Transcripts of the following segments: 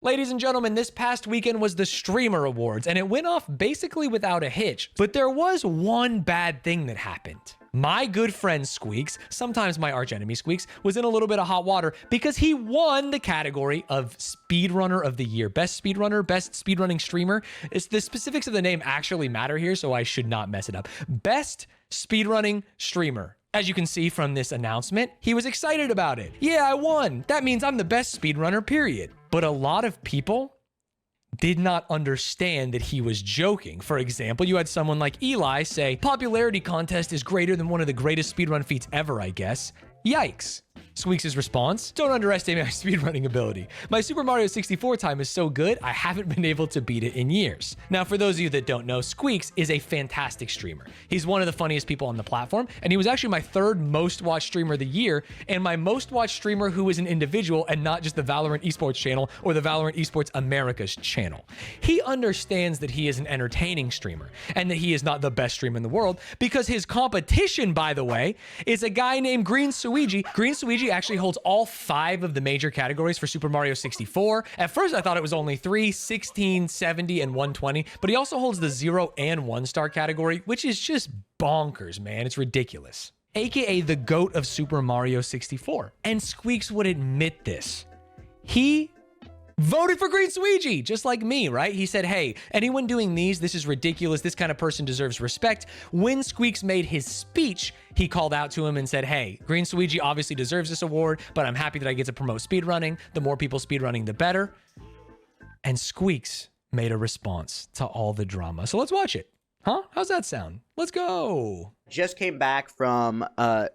Ladies and gentlemen, this past weekend was the Streamer Awards, and it went off basically without a hitch. But there was one bad thing that happened. My good friend Squeex, sometimes my archenemy Squeex, was in a little bit of hot water because he won the category of Speedrunner of the Year. Best speedrunner, best speedrunning streamer. The specifics of the name actually matter here, so I should not mess it up. Best speedrunning streamer. As you can see from this announcement, he was excited about it. Yeah, I won. That means I'm the best speedrunner, period. But a lot of people did not understand that he was joking. For example, you had someone like Eli say, popularity contest is greater than one of the greatest speedrun feats ever, I guess. Yikes. Squeex' response, don't underestimate my speedrunning ability. My Super Mario 64 time is so good, I haven't been able to beat it in years. Now, for those of you that don't know, Squeex is a fantastic streamer. He's one of the funniest people on the platform, and he was actually my third most watched streamer of the year, and my most watched streamer who is an individual and not just the Valorant Esports channel or the Valorant Esports Americas channel. He understands that he is an entertaining streamer, and that he is not the best streamer in the world, because his competition, by the way, is a guy named Green Suigi. Green Suigi actually holds all 5 of the major categories for Super Mario 64. At first, I thought it was only 3, 16, 70, and 120, but he also holds the 0 and 1-star category, which is just bonkers, man. It's ridiculous. AKA the GOAT of Super Mario 64. And Squeex would admit this. He voted for Green Suigi, just like me, right? He said, hey, anyone doing this is ridiculous. This kind of person deserves respect. When Squeex made his speech, he called out to him and said, hey, Green Suigi obviously deserves this award, but I'm happy that I get to promote speedrunning. The more people speedrunning, the better. And Squeex made a response to all the drama. So let's watch it. Huh? How's that sound? Let's go. Just came back from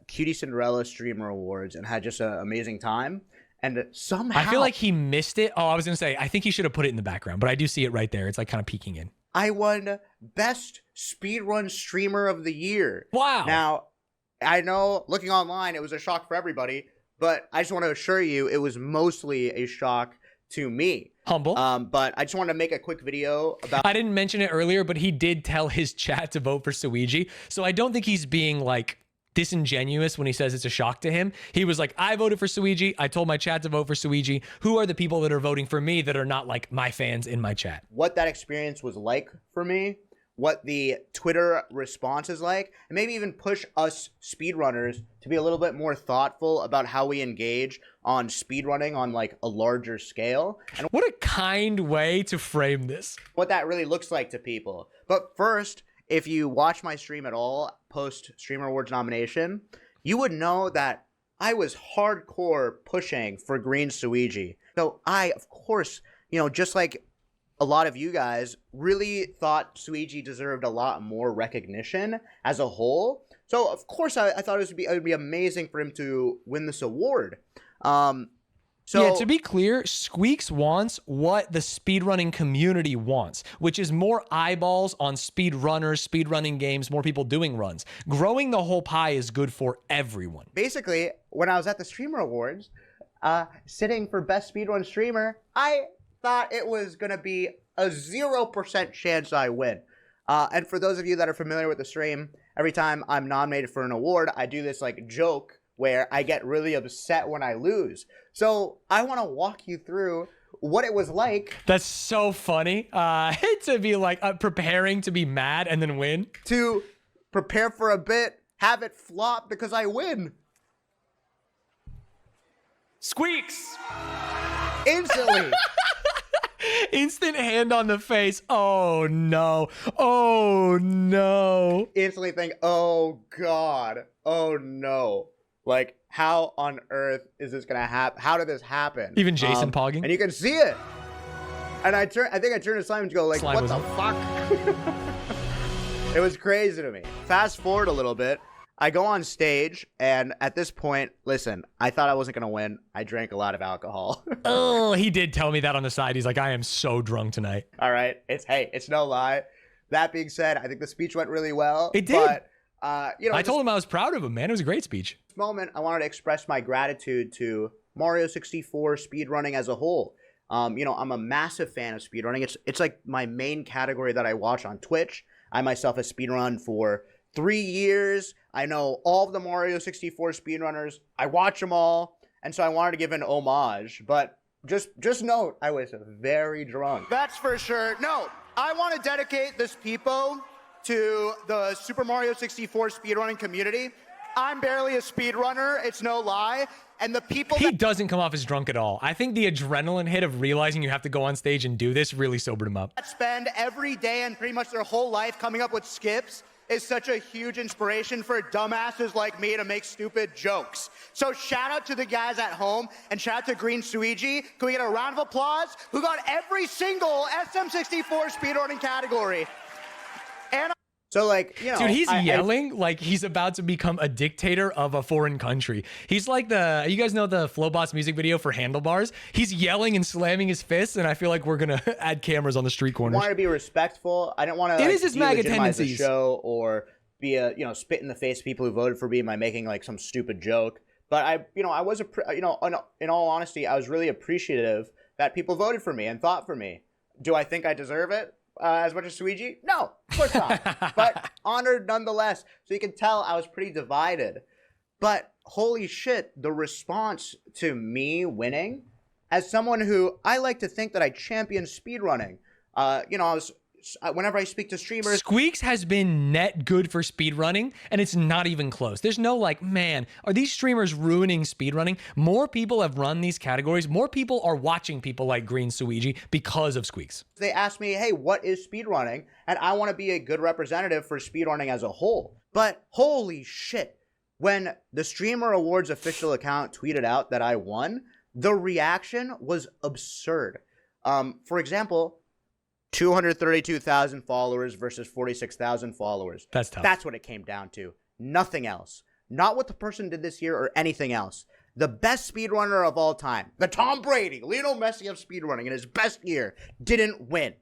Cutie Cinderella Streamer Awards and had just an amazing time. And somehow I feel like he missed it. Oh, I was going to say, I think he should have put it in the background, but I do see it right there. It's like kind of peeking in. I won Best Speedrun Streamer of the Year. Wow. Now, I know looking online, it was a shock for everybody, but I just want to assure you it was mostly a shock to me. Humble. But I just wanted to make a quick video about... I didn't mention it earlier, but he did tell his chat to vote for Suigi. So I don't think he's being like disingenuous when he says it's a shock to him. He was like, I voted for Suigi. I told my chat to vote for Suigi. Who are the people that are voting for me that are not like my fans in my chat? What that experience was like for me, what the Twitter response is like, and maybe even push us speedrunners to be a little bit more thoughtful about how we engage on speedrunning on like a larger scale. And what a kind way to frame this. What that really looks like to people. But first, if you watch my stream at all post Streamer Awards nomination, you would know that I was hardcore pushing for Green Suigi. So I, of course, you know, just like a lot of you guys, really thought Suigi deserved a lot more recognition as a whole. So of course I thought it would be amazing for him to win this award. Yeah, to be clear, Squeex wants what the speedrunning community wants, which is more eyeballs on speedrunners, speedrunning games, more people doing runs. Growing the whole pie is good for everyone. Basically, when I was at the Streamer Awards, sitting for Best Speedrun Streamer, I thought it was going to be a 0% chance I win. And for those of you that are familiar with the stream, every time I'm nominated for an award, I do this like joke where I get really upset when I lose. So I want to walk you through what it was like. That's so funny. To be like preparing to be mad and then win. To prepare for a bit, have it flop because I win. Squeex! Instantly. Instant hand on the face. Oh no. Oh no. Instantly think, oh God. Oh no. Like, how on earth is this gonna happen? How did this happen? Even Jason pogging. And you can see it. And I think I turned to Simon to go like, what the fuck? It was crazy to me. Fast forward a little bit. I go on stage, and at this point, listen, I thought I wasn't gonna win. I drank a lot of alcohol. Oh, he did tell me that on the side. He's like, I am so drunk tonight. All right. It's no lie. That being said, I think the speech went really well. It did. But, you know, I told him I was proud of him, man. It was a great speech. This moment, I wanted to express my gratitude to Mario 64 speedrunning as a whole. You know, I'm a massive fan of speedrunning. It's like my main category that I watch on Twitch. I myself have speedrun for 3 years. I know all of the Mario 64 speedrunners. I watch them all. And so I wanted to give an homage. But Just note, I was very drunk. That's for sure. No, I want to dedicate this peepo to the Super Mario 64 speedrunning community. I'm barely a speedrunner, it's no lie. And the people He doesn't come off as drunk at all. I think the adrenaline hit of realizing you have to go on stage and do this really sobered him up. that spend every day and pretty much their whole life coming up with skips is such a huge inspiration for dumbasses like me to make stupid jokes. So shout out to the guys at home and shout out to Green Suigi. Can we get a round of applause? Who got every single SM64 speedrunning category. And so, like, you know, dude, he's yelling like he's about to become a dictator of a foreign country. He's like you guys know the Flowbots music video for Handlebars? He's yelling and slamming his fists, and I feel like we're gonna add cameras on the street corners. I want to be respectful. I don't want to. It is his MAGA tendencies. The show or be a spit in the face of people who voted for me by making like some stupid joke. But I was in all honesty, I was really appreciative that people voted for me and thought for me. Do I think I deserve it? As much as Suigi? No, of course not. But honored nonetheless. So you can tell I was pretty divided. But holy shit, the response to me winning, as someone who I like to think that I champion speedrunning. Whenever I speak to streamers, Squeex has been net good for speedrunning, and it's not even close. There's no like, man, are these streamers ruining speedrunning? More people have run these categories. More people are watching people like Green Suigi because of Squeex. They ask me, hey, what is speedrunning? And I want to be a good representative for speedrunning as a whole. But holy shit, when the Streamer Awards official account tweeted out that I won, the reaction was absurd. For example, 232,000 followers versus 46,000 followers. That's tough. That's what it came down to. Nothing else. Not what the person did this year or anything else. The best speedrunner of all time, the Tom Brady, Lionel Messi of speedrunning in his best year, didn't win.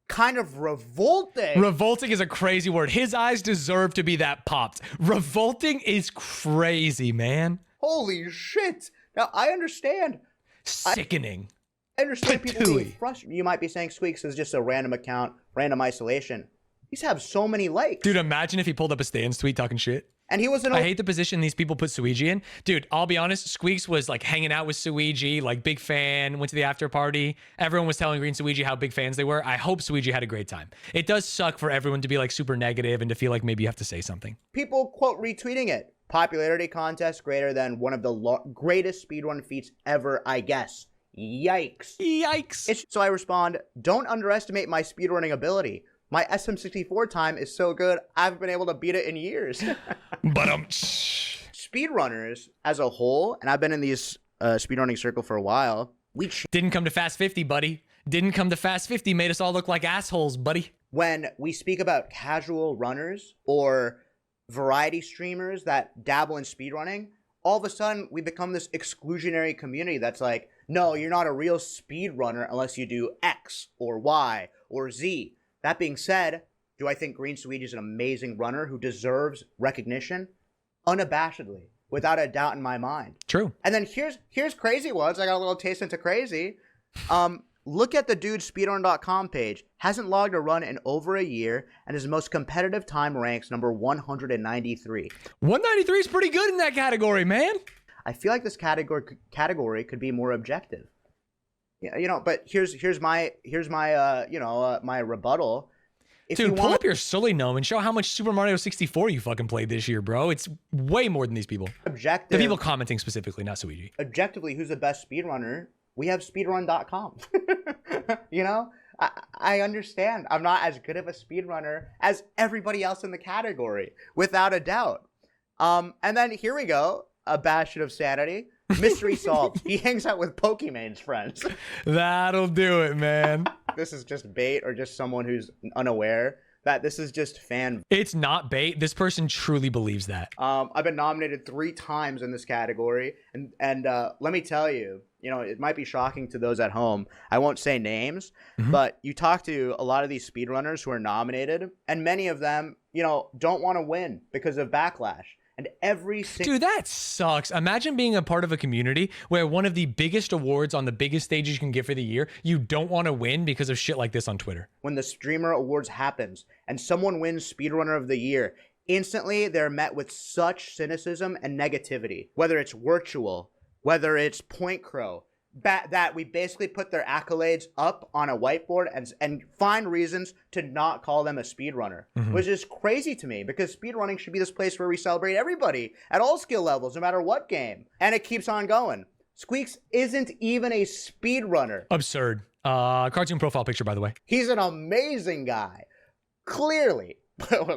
Kind of revolting. Revolting is a crazy word. His eyes deserve to be that popped. Revolting is crazy, man. Holy shit. Now, I understand. Sickening. I understand people being frustrated. You might be saying Squeex is just a random account, random isolation. He's have so many likes. Dude, imagine if he pulled up a Stanz tweet talking shit. And he was I hate the position these people put Suigi in. Dude, I'll be honest, Squeex was like hanging out with Suigi, like big fan, went to the after party. Everyone was telling Green Suigi how big fans they were. I hope Suigi had a great time. It does suck for everyone to be like super negative and to feel like maybe you have to say something. People quote retweeting it. Popularity contest greater than one of the greatest speedrun feats ever, I guess. Yikes. Yikes. So I respond, don't underestimate my speedrunning ability. My SM64 time is so good, I haven't been able to beat it in years. But speedrunners as a whole, and I've been in these speedrunning circle for a while, we didn't come to Fast 50, buddy. Didn't come to Fast 50, made us all look like assholes, buddy. When we speak about casual runners or variety streamers that dabble in speedrunning, all of a sudden we become this exclusionary community that's like, no, you're not a real speedrunner unless you do X or Y or Z. That being said, do I think Green Suigi is an amazing runner who deserves recognition? Unabashedly, without a doubt in my mind. True. And then here's crazy ones. I got a little taste into crazy. Look at the dude's speedrun.com page. Hasn't logged a run in over a year, and his most competitive time ranks number 193. 193 is pretty good in that category, man. I feel like this category could be more objective. Yeah, but here's my my rebuttal. Dude, pull up your Sully gnome and show how much Super Mario 64 you fucking played this year, bro. It's way more than these people. Objective. The people commenting specifically, not Suigi. Objectively, who's the best speedrunner? We have speedrun.com. I understand. I'm not as good of a speedrunner as everybody else in the category, without a doubt. And then here we go. A bastion of sanity. Mystery solved. He hangs out with Pokemon's friends. That'll do it, man. This is just bait or just someone who's unaware that this is just fan. It's not bait. This person truly believes that. I've been nominated 3 times in this category. And let me tell you, it might be shocking to those at home. I won't say names, but you talk to a lot of these speedrunners who are nominated, and many of them, don't want to win because of backlash. And dude, that sucks. Imagine being a part of a community where one of the biggest awards on the biggest stages you can get for the year, you don't want to win because of shit like this on Twitter. When the Streamer Awards happens and someone wins Speedrunner of the Year, instantly they're met with such cynicism and negativity. Whether it's Virtual, whether it's Point Crow, that we basically put their accolades up on a whiteboard and find reasons to not call them a speedrunner, which is crazy to me because speedrunning should be this place where we celebrate everybody at all skill levels, no matter what game. And it keeps on going. Squeex isn't even a speedrunner. Absurd. Cartoon profile picture, by the way. He's an amazing guy. Clearly.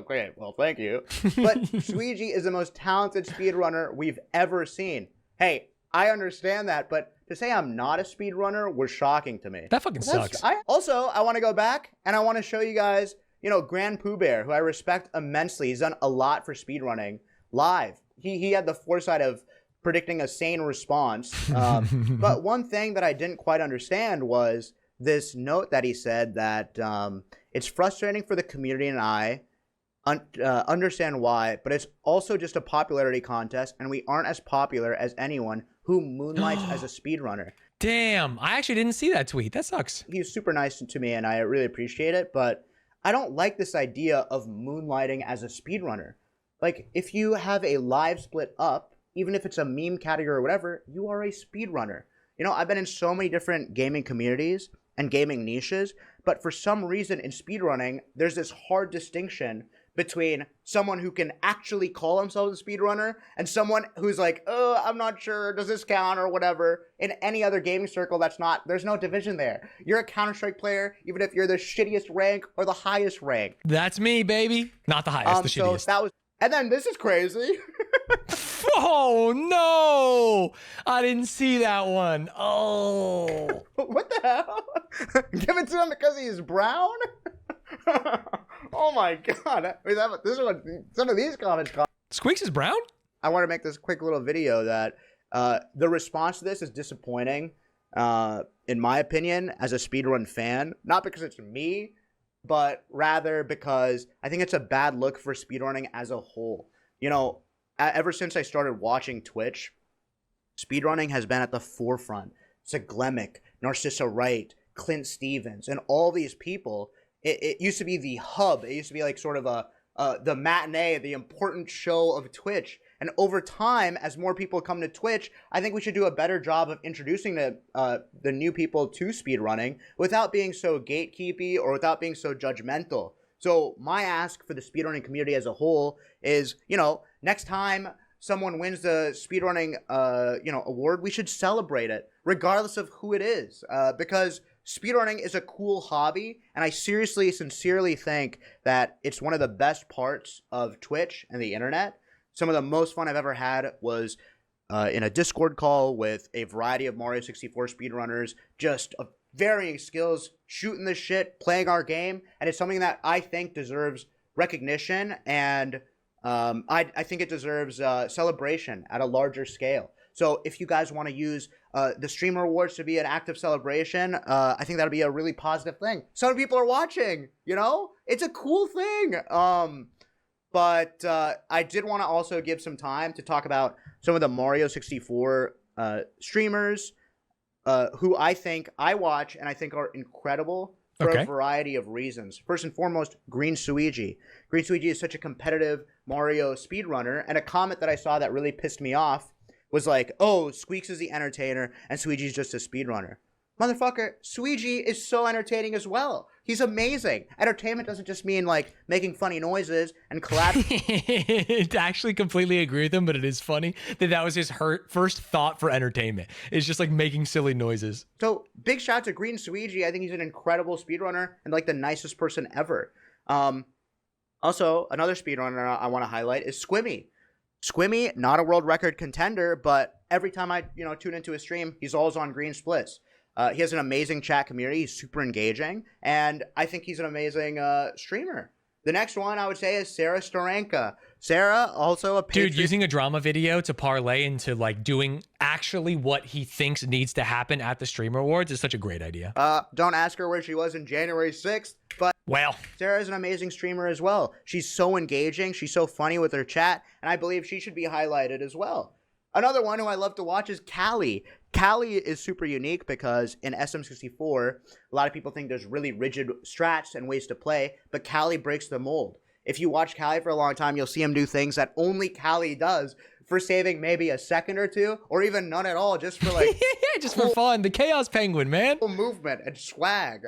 Great. Well, thank you. But Squeegee is the most talented speedrunner we've ever seen. Hey, I understand that, but to say I'm not a speedrunner was shocking to me. That fucking sucks. I want to go back and I want to show you guys, Grand Pooh Bear, who I respect immensely. He's done a lot for speedrunning live. He had the foresight of predicting a sane response. But one thing that I didn't quite understand was this note that he said that it's frustrating for the community and I understand why, but it's also just a popularity contest and we aren't as popular as anyone who moonlights as a speedrunner. Damn, I actually didn't see that tweet. That sucks. He's super nice to me and I really appreciate it, but I don't like this idea of moonlighting as a speedrunner. Like, if you have a live split up, even if it's a meme category or whatever, you are a speedrunner. I've been in so many different gaming communities and gaming niches, but for some reason in speedrunning, there's this hard distinction between someone who can actually call themselves a speedrunner and someone who's like, oh, I'm not sure, does this count or whatever. In any other gaming circle, there's no division there. You're a Counter-Strike player, even if you're the shittiest rank or the highest rank. That's me, baby. Not the highest, the shittiest. And then this is crazy. Oh, no. I didn't see that one. Oh. What the hell? Give it to him because he's brown? Oh my god. This is what some of these comments call. Squeex is brown? I want to make this quick little video that the response to this is disappointing, in my opinion, as a speedrun fan. Not because it's me, but rather because I think it's a bad look for speedrunning as a whole. Ever since I started watching Twitch, speedrunning has been at the forefront. Saglemic, Narcissa Wright, Clint Stevens, and all these people. It used to be the hub. It used to be like sort of the matinee, the important show of Twitch. And over time, as more people come to Twitch, I think we should do a better job of introducing the new people to speedrunning without being so gatekeepy or without being so judgmental. So my ask for the speedrunning community as a whole is, next time someone wins the speedrunning, award, we should celebrate it, regardless of who it is, because speedrunning is a cool hobby, and I seriously, sincerely think that it's one of the best parts of Twitch and the internet. Some of the most fun I've ever had was in a Discord call with a variety of Mario 64 speedrunners, just of varying skills, shooting the shit, playing our game, and it's something that I think deserves recognition, and I think it deserves celebration at a larger scale. So if you guys want to use the Streamer Awards to be an active celebration, I think that'll be a really positive thing. So many people are watching, It's a cool thing. But I did want to also give some time to talk about some of the Mario 64 streamers who I think I watch and I think are incredible for a variety of reasons. First and foremost, Green Suigi. Green Suigi is such a competitive Mario speedrunner, and a comment that I saw that really pissed me off was like, oh, Squeex is the entertainer and Suigi's just a speedrunner. Motherfucker, Suigi is so entertaining as well. He's amazing. Entertainment doesn't just mean like making funny noises and collapsing. I actually completely agree with him, but it is funny that was his first thought for entertainment. It's just like making silly noises. So big shout out to Green Suigi. I think he's an incredible speedrunner and like the nicest person ever. Also, another speedrunner I want to highlight is Squimmy. Squimmy, not a world record contender, but every time I tune into his stream, he's always on green splits. He has an amazing chat community. He's super engaging, and I think he's an amazing streamer. The next one I would say is Sarah Storenka. Sarah, also a Patriot. Dude, using a drama video to parlay into like doing actually what he thinks needs to happen at the Streamer Awards is such a great idea. Don't ask her where she was in January 6th, but well, Sarah's an amazing streamer as well. She's so engaging. She's so funny with her chat, and I believe she should be highlighted as well. Another one who I love to watch is Callie. Callie is super unique because in SM64, a lot of people think there's really rigid strats and ways to play, but Callie breaks the mold. If you watch Callie for a long time, you'll see him do things that only Callie does. for saving maybe a second or two, or even none at all, just for like just for fun. The Chaos Penguin, man. movement and swag.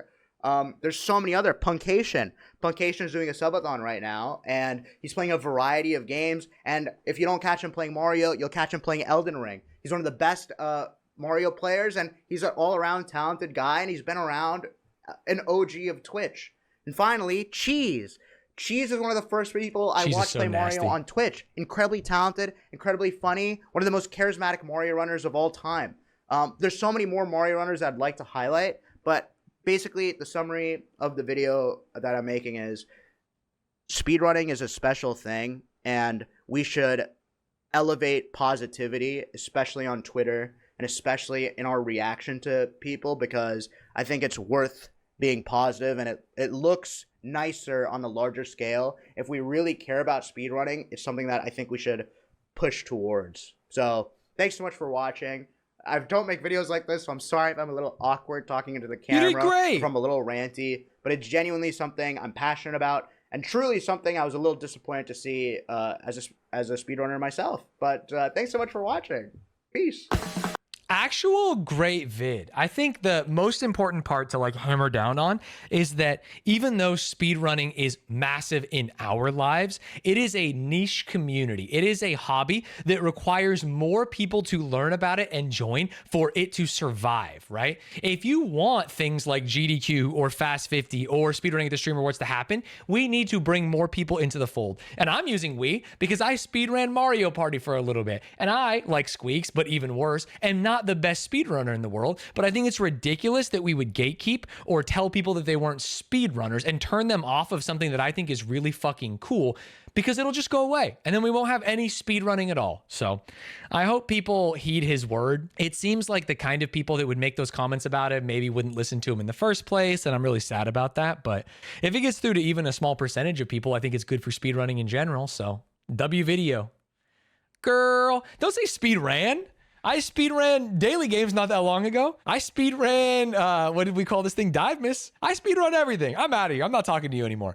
There's so many other Punkation. Punkation is doing a subathon right now, and he's playing a variety of games. And if you don't catch him playing Mario, you'll catch him playing Elden Ring. He's one of the best Mario players, and he's an all-around talented guy, and he's been around, an OG of Twitch. And finally, Cheese. Cheese is one of the first people I watched play Mario on Twitch. Incredibly talented, incredibly funny, one of the most charismatic Mario runners of all time. There's so many more Mario runners I'd like to highlight, but basically the summary of the video that I'm making is speedrunning is a special thing, and we should elevate positivity, especially on Twitter, and especially in our reaction to people, because I think it's worth being positive, and it looks nicer on the larger scale. If we really care about speedrunning, it's something that I think we should push towards. So thanks so much for watching. I don't make videos like this, so I'm sorry if I'm a little awkward talking into the camera. You did great. If I'm a little ranty, but it's genuinely something I'm passionate about, and truly something I was a little disappointed to see as a speedrunner myself. But thanks so much for watching. Peace. Actual great vid. I think the most important part to like hammer down on is that even though speedrunning is massive in our lives, it is a niche community. It is a hobby that requires more people to learn about it and join for it to survive, right? If you want things like GDQ or Fast 50 or speedrunning at the Stream Awards to happen, we need to bring more people into the fold. And I'm using we because I speedran Mario Party for a little bit, and I, like Squeex, but even worse, am not the best speedrunner in the world, but I think it's ridiculous that we would gatekeep or tell people that they weren't speedrunners and turn them off of something that I think is really fucking cool, because it'll just go away and then we won't have any speedrunning at all. So I hope people heed his word. It seems like the kind of people that would make those comments about it maybe wouldn't listen to him in the first place, and I'm really sad about that. But if it gets through to even a small percentage of people, I think it's good for speedrunning in general. So W video. Girl, don't say speed ran. I speedran daily games not that long ago. I speedran, what did we call this thing? Dive Miss. I speedrun everything. I'm out of here. I'm not talking to you anymore.